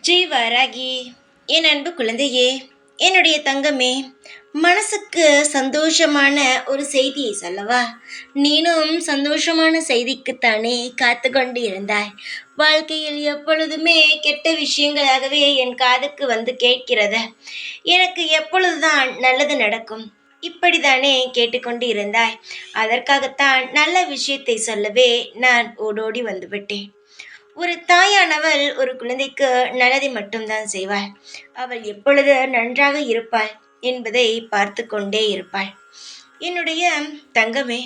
ஜெய் வாராகி, என் அன்பு குழந்தையே, என்னுடைய தங்கமே, மனசுக்கு சந்தோஷமான ஒரு செய்தியை சொல்லவா? நீனும் சந்தோஷமான செய்திக்குத்தானே காத்து கொண்டு இருந்தாய். வாழ்க்கையில் எப்பொழுதுமே கெட்ட விஷயங்களாகவே என் காதுக்கு வந்து கேட்கிறது. எனக்கு எப்பொழுதுதான் நல்லது நடக்கும், இப்படித்தானே கேட்டுக்கொண்டு இருந்தாய். அதற்காகத்தான் நல்ல விஷயத்தை சொல்லவே நான் ஓடோடி வந்துவிட்டேன். ஒரு தாயானவள் ஒரு குழந்தைக்கு நல்லதை மட்டும்தான் செய்வாள். அவள் எப்பொழுது நன்றாக இருப்பாள் என்பதை பார்த்து கொண்டே இருப்பாள். என்னுடைய தங்கமே,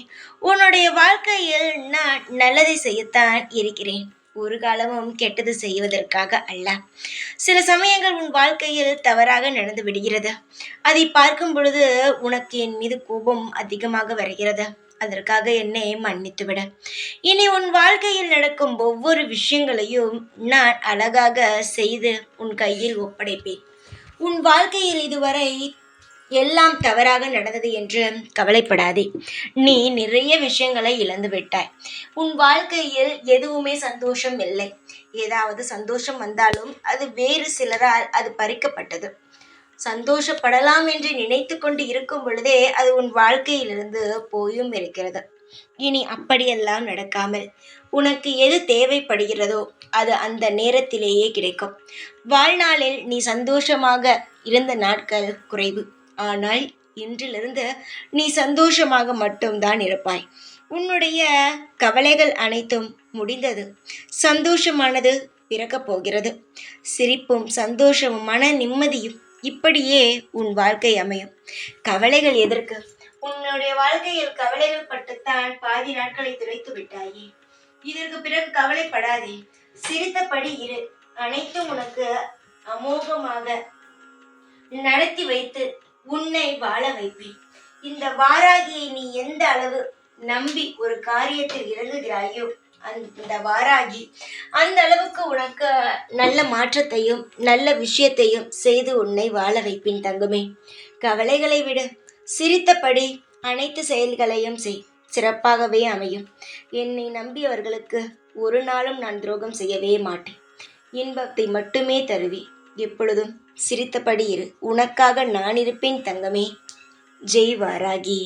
உன்னுடைய வாழ்க்கையில் நான் நல்லதை செய்யத்தான் இருக்கிறேன், ஒரு காலமும் கெட்டது செய்வதற்காக அல்ல. சில சமயங்கள் உன் வாழ்க்கையில் தவறாக நடந்து விடுகிறது. அதை பார்க்கும் பொழுது உனக்கு என் மீது கோபம் அதிகமாக வருகிறது. அதற்காக என்னை மன்னித்துவிட. இனி உன் வாழ்க்கையில் நடக்கும் ஒவ்வொரு விஷயங்களையும் நான் அழகாக செய்து உன் கையில் ஒப்படைப்பேன். உன் வாழ்க்கையில் இதுவரை எல்லாம் தவறாக நடந்தது என்று கவலைப்படாதே. நீ நிறைய விஷயங்களை இழந்து விட்டாய். உன் வாழ்க்கையில் எதுவுமே சந்தோஷம் இல்லை. ஏதாவது சந்தோஷம் வந்தாலும் அது வேறு சிலரால் அது பறிக்கப்பட்டது. சந்தோஷப்படலாம் என்று நினைத்து கொண்டு இருக்கும் பொழுதே அது உன் வாழ்க்கையிலிருந்து போயும் இருக்கிறது. இனி அப்படியெல்லாம் நடக்காமல் உனக்கு எது தேவைப்படுகிறதோ அது அந்த நேரத்திலேயே கிடைக்கும். வாழ்நாளில் நீ சந்தோஷமாக இருந்த நாட்கள் குறைவு. ஆனால் இன்றிலிருந்து நீ சந்தோஷமாக மட்டும்தான் இருப்பாய். உன்னுடைய கவலைகள் அனைத்தும் முடிந்தது. சந்தோஷமானது பிறக்கப் போகிறது. சிரிப்பும் சந்தோஷமும் மன நிம்மதியும் இப்படியே உன் வாழ்க்கை அமையும். கவலைகள் எதற்கு? உன்னுடைய வாழ்க்கையில் கவலைகள் பட்டுத்தான் பாதி நாட்களை துளைத்து விட்டாயே. இதற்கு பிறகு கவலைப்படாதே. சிரித்தபடி இரு. அனைத்தும் உனக்கு அமோகமாக நடத்தி வைத்து உன்னை வாழ வைப்பேன். இந்த வாராகியை நீ எந்த அளவு நம்பி ஒரு காரியத்தில் இறங்குகிறாயோ அந்த வாராகி அந்த அளவுக்கு உனக்கு நல்ல மாற்றத்தையும் நல்ல விஷயத்தையும் செய்து உன்னை வாழ வைப்பேன் தங்கமே. கவலைகளை விடு. சிரித்தபடி அனைத்து செயல்களையும் செய். சிறப்பாகவே அமையும். என்னை நம்பியவர்களுக்கு ஒரு நாளும் நான் துரோகம் செய்யவே மாட்டேன். இன்பத்தை மட்டுமே தருவேன். எப்பொழுதும் சிரித்தபடி இரு. உனக்காக நான் இருப்பேன் தங்கமே. ஜெய் வாராகி.